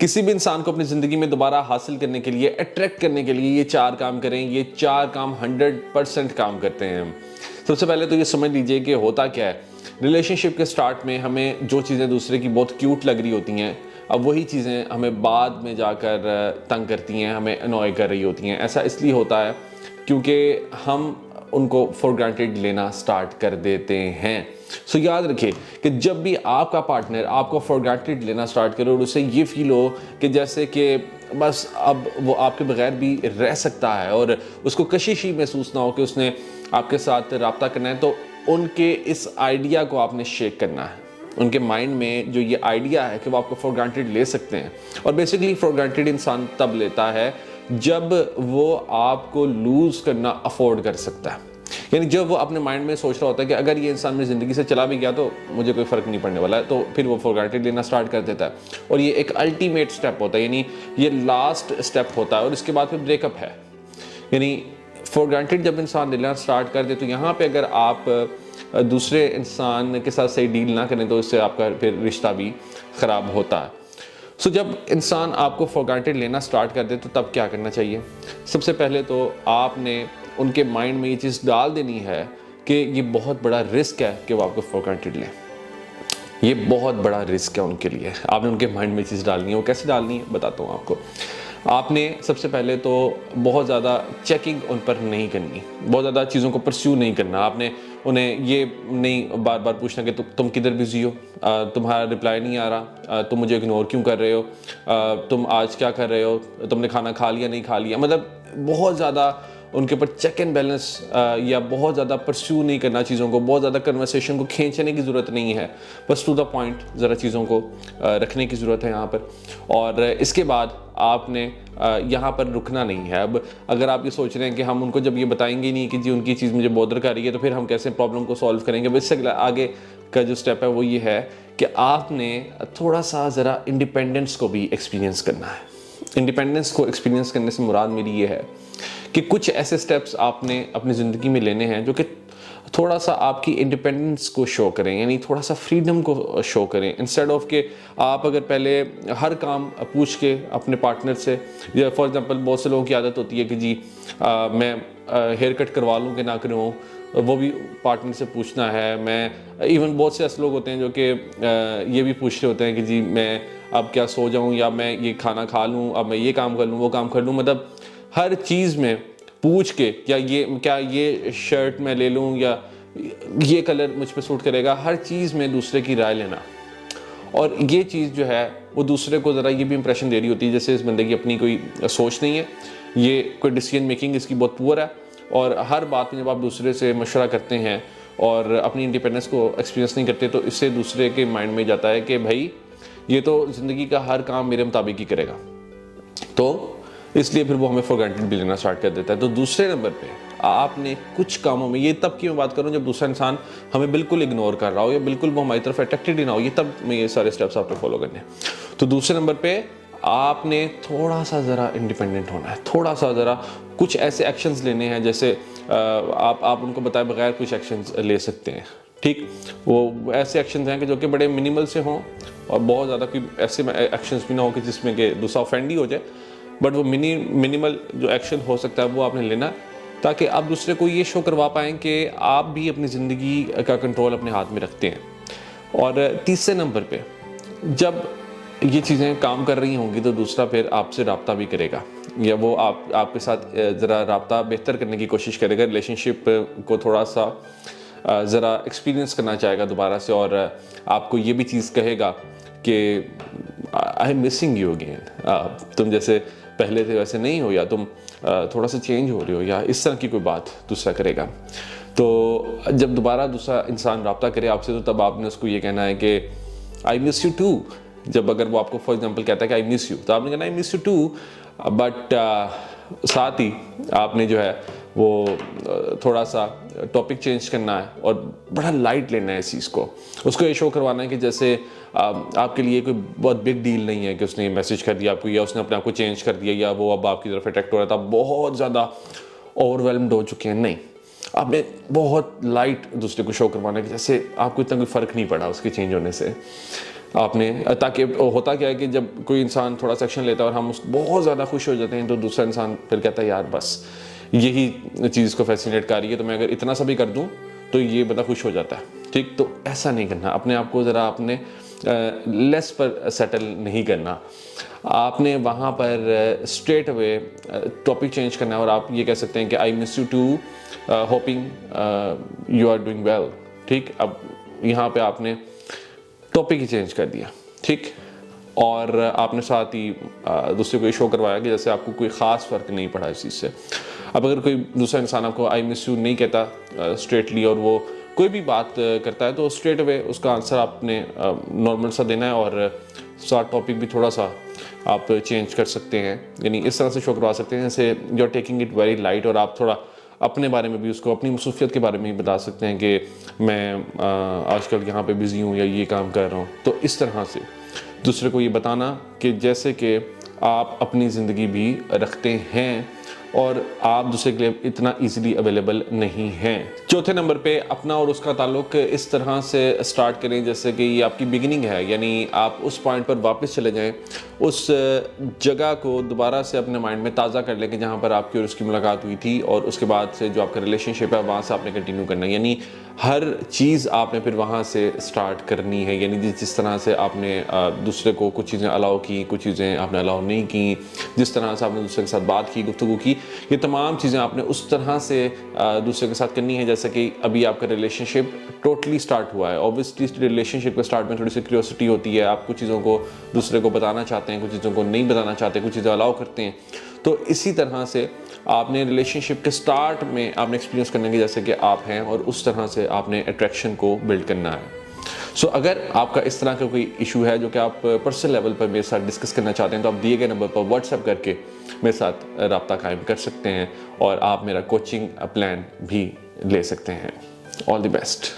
किसी भी इंसान को अपनी ज़िंदगी में दोबारा हासिल करने के लिए, अट्रैक्ट करने के लिए ये 4 काम करें। ये 4 काम 100% काम करते हैं। सबसे पहले तो ये समझ लीजिए कि होता क्या है। रिलेशनशिप के स्टार्ट में हमें जो चीज़ें दूसरे की बहुत क्यूट लग रही होती हैं, अब वही चीज़ें हमें बाद में जाकर तंग करती हैं, हमें अनॉय कर रही होती हैं। ऐसा इसलिए होता है क्योंकि हम उनको फॉर ग्रांटेड लेना स्टार्ट कर देते हैं। सो याद रखिए कि जब भी आपका पार्टनर आपको फॉर ग्रांटेड लेना स्टार्ट करे और उसे ये फील हो कि जैसे कि बस अब वो आपके बगैर भी रह सकता है और उसको कशिश ही महसूस ना हो कि उसने आपके साथ रब्ता करना है, तो उनके इस आइडिया को आपने शेक करना है। उनके माइंड में जो ये आइडिया है कि वो आपको फॉर ग्रांटेड ले सकते हैं, और बेसिकली फॉर ग्रांटेड इंसान तब लेता है जब वो आपको लूज़ करना अफोर्ड कर सकता है। यानी जब वो अपने माइंड में सोच रहा होता है कि अगर ये इंसान मेरी ज़िंदगी से चला भी गया तो मुझे कोई फ़र्क नहीं पड़ने वाला है, तो फिर वो फॉर ग्रांटेड लेना स्टार्ट कर देता है। और ये एक अल्टीमेट स्टेप होता है, यानी ये लास्ट स्टेप होता है, और इसके बाद फिर ब्रेकअप है। यानी फॉर ग्रांटेड जब इंसान लेना स्टार्ट कर दे तो यहाँ पे अगर आप दूसरे इंसान के साथ सही डील ना करें तो इससे आपका फिर रिश्ता भी ख़राब होता है। सो जब इंसान आपको फॉर ग्रांटेड लेना स्टार्ट कर दे तो तब क्या करना चाहिए? सबसे पहले तो आपने उनके माइंड में ये चीज़ डाल देनी है कि ये बहुत बड़ा रिस्क है कि वो आपको फॉर ग्रांटेड लें। ये बहुत बड़ा रिस्क है उनके लिए। आपने उनके माइंड में चीज़ डालनी है। वो कैसे डालनी है बताता हूँ आपको। आपने सबसे पहले तो बहुत ज़्यादा चेकिंग उन पर नहीं करनी, बहुत ज़्यादा चीज़ों को परस्यू नहीं करना। आपने उन्हें ये नहीं बार बार पूछना कि तुम किधर बिजी हो, तुम्हारा रिप्लाई नहीं आ रहा, तुम मुझे इग्नोर क्यों कर रहे हो, तुम आज क्या कर रहे हो, तुमने खाना खा लिया नहीं खा लिया। मतलब बहुत ज़्यादा उनके ऊपर चेक एंड बैलेंस या बहुत ज़्यादा परस्यू नहीं करना चीज़ों को, बहुत ज़्यादा कन्वर्सेशन को खींचने की ज़रूरत नहीं है। बस टू द पॉइंट ज़रा चीज़ों को रखने की ज़रूरत है यहाँ पर। और इसके बाद आपने यहाँ पर रुकना नहीं है। अब अगर आप ये सोच रहे हैं कि हम उनको जब ये बताएंगे ही नहीं कि जी उनकी चीज़ मुझे बॉदर कर रही है, तो फिर हम कैसे प्रॉब्लम को सॉल्व करेंगे? बस इससे आगे का जो स्टेप है वो ये है कि आपने थोड़ा सा ज़रा इंडिपेंडेंस को भी एक्सपीरियंस करना है। इंडिपेंडेंस को एक्सपीरियंस करने से मुराद मेरी ये है कि कुछ ऐसे स्टेप्स आपने अपनी ज़िंदगी में लेने हैं जो कि थोड़ा सा आपकी इंडिपेंडेंस को शो करें, यानी थोड़ा सा फ्रीडम को शो करें। इंस्टेड ऑफ के आप अगर पहले हर काम पूछ के अपने पार्टनर से, या फॉर एग्जांपल बहुत से लोगों की आदत होती है कि जी मैं हेयर कट करवा लूँ कि ना करूँ, वो भी पार्टनर से पूछना है। मैं इवन बहुत से ऐसे लोग होते हैं जो कि ये भी पूछ रहे होते हैं कि जी मैं अब क्या सो जाऊँ, या मैं ये खाना खा लूँ, अब मैं ये काम कर लूँ वो काम कर लूँ। मतलब हर चीज़ में पूछ के क्या ये शर्ट मैं ले लूँ, या ये कलर मुझ पे सूट करेगा, हर चीज़ में दूसरे की राय लेना। और ये चीज़ जो है वो दूसरे को ज़रा ये भी इंप्रेशन दे रही होती है जैसे इस बंदे की अपनी कोई सोच नहीं है, ये कोई डिसीजन मेकिंग इसकी बहुत पुअर है। और हर बात में जब आप दूसरे से मशवरा करते हैं और अपनी इंडिपेंडेंस को एक्सपीरियंस नहीं करते, तो इससे दूसरे के माइंड में जाता है कि भाई ये तो ज़िंदगी का हर काम मेरे मुताबिक ही करेगा, तो इसलिए फिर वो हमें फॉर ग्रांटेड भी लेना स्टार्ट कर देता है। तो दूसरे नंबर पे आपने कुछ कामों में, ये तब की मैं बात करूं जब दूसरा इंसान हमें बिल्कुल इग्नोर कर रहा हो या बिल्कुल वो हमारी तरफ अट्रैक्टेड ही ना हो, ये तब में ये सारे स्टेप्स आपको फॉलो करने हैं। तो दूसरे नंबर पे आपने थोड़ा सा ज़रा इंडिपेंडेंट होना है, थोड़ा सा ज़रा कुछ ऐसे एक्शंस लेने हैं जैसे आप उनको बताए बगैर कुछ एक्शंस ले सकते हैं। ठीक, वो ऐसे एक्शंस हैं कि जो कि बड़े मिनिमल से हों और बहुत ज़्यादा कोई ऐसे एक्शंस भी ना हो कि जिसमें कि दूसरा ऑफेंड ही हो जाए, बट वो मिनिमल जो एक्शन हो सकता है वो आपने लेना, ताकि आप दूसरे को ये शो करवा पाएँ कि आप भी अपनी ज़िंदगी का कंट्रोल अपने हाथ में रखते हैं। और तीसरे नंबर पे जब ये चीज़ें काम कर रही होंगी तो दूसरा फिर आपसे रब्ता भी करेगा, या वो आपके साथ ज़रा रब्ता बेहतर करने की कोशिश करेगा, रिलेशनशिप को थोड़ा सा ज़रा एक्सपीरियंस करना चाहेगा दोबारा से, और आपको ये भी चीज़ कहेगा कि I am missing you again, तुम जैसे पहले थे वैसे नहीं हो, या तुम थोड़ा सा चेंज हो रहे हो, या इस तरह की कोई बात दूसरा करेगा। तो जब दोबारा दूसरा इंसान रब्ता करे आपसे, तो तब आपने उसको ये कहना है कि आई मिस यू टू। जब अगर वो आपको फॉर एग्जांपल कहता है कि आई मिस यू, तो आपने कहना I miss you too, but साथ ही आपने जो है वो थोड़ा सा टॉपिक चेंज करना है और बड़ा लाइट लेना है इस चीज़ को। उसको ये शो करवाना है कि जैसे आपके लिए कोई बहुत बिग डील नहीं है कि उसने मैसेज कर दिया आपको, या उसने अपने आप को चेंज कर दिया, या वो अब आपकी तरफ अट्रैक्ट हो रहा था, बहुत ज़्यादा ओवरवेलम्ड हो चुके हैं। नहीं, आपने बहुत लाइट दूसरे को शो करवाना है कि जैसे आपको इतना कोई फ़र्क नहीं पड़ा उसके चेंज होने से। आपने, ताकि होता क्या है कि जब कोई इंसान थोड़ा सा एक्शन लेता है और हम उस बहुत ज़्यादा खुश हो जाते हैं, तो दूसरा इंसान फिर कहता है यार बस यही चीज़ को फैसिनेट कर रही है, तो मैं अगर इतना सा भी कर दूं तो ये बंदा खुश हो जाता है। ठीक, तो ऐसा नहीं करना, अपने आप को ज़रा अपने लेस पर सेटल नहीं करना। आपने वहाँ पर स्ट्रेट अवे टॉपिक चेंज करना है और आप ये कह सकते हैं कि I miss you too, hoping you are doing well. ठीक, अब यहाँ पे आपने टॉपिक ही चेंज कर दिया। ठीक, और आपने साथ ही दूसरे को ये शो करवाया कि जैसे आपको कोई ख़ास फ़र्क नहीं पड़ा इस चीज़ से। अब अगर कोई दूसरा इंसान आपको आई मिस यू नहीं कहता स्ट्रेटली और वो कोई भी बात करता है, तो स्ट्रेट अवे उसका आंसर आपने नॉर्मल सा देना है और साथ टॉपिक भी थोड़ा सा आप चेंज कर सकते हैं, यानी इस तरह से शो करवा सकते हैं जैसे you are taking it very light, और आप थोड़ा अपने बारे में भी उसको, अपनी मसरूफियत के बारे में भी बता सकते हैं कि मैं आजकल यहाँ पे बिज़ी हूँ या ये काम कर रहा हूँ। तो इस तरह से दूसरे को ये बताना कि जैसे कि आप अपनी ज़िंदगी भी रखते हैं और आप दूसरे के लिए इतना इजीली अवेलेबल नहीं हैं। चौथे नंबर पे अपना और उसका ताल्लुक इस तरह से स्टार्ट करें जैसे कि ये आपकी बिगिनिंग है, यानी आप उस पॉइंट पर वापस चले जाएं, उस जगह को दोबारा से अपने माइंड में ताज़ा कर लें कि जहाँ पर आपकी और उसकी मुलाकात हुई थी, और उसके बाद से जो आपका रिलेशनशिप है वहाँ से आपने कंटिन्यू करना है। यानी हर चीज़ आपने फिर वहाँ से स्टार्ट करनी है, यानी जिस तरह से आपने दूसरे को कुछ चीज़ें अलाउ की, कुछ चीज़ें आपने अलाउ नहीं की, जिस तरह से आपने दूसरे के साथ बात की, गुफ्तगू की, ये तमाम चीज़ें आपने उस तरह से दूसरे के साथ करनी है जैसे कि अभी आपका रिलेशनशिप टोटली स्टार्ट हुआ है। ऑब्वियसली रिलेशनशिप के स्टार्ट में थोड़ी सी क्यूरियोसिटी होती है, आप कुछ चीज़ों को दूसरे को बताना चाहते हैं, कुछ चीज़ों को नहीं बताना चाहते, कुछ चीज़ें अलाउ करते हैं। तो इसी तरह से आपने रिलेशनशिप के स्टार्ट में आपने एक्सपीरियंस करने के जैसे कि आप हैं, और उस तरह से आपने अट्रैक्शन को बिल्ड करना है। सो अगर आपका इस तरह का कोई इशू है जो कि आप पर्सनल लेवल पर मेरे साथ डिस्कस करना चाहते हैं, तो आप दिए गए नंबर पर व्हाट्सएप करके मेरे साथ रब्ता कायम कर सकते हैं और आप मेरा कोचिंग प्लान भी ले सकते हैं। All the best.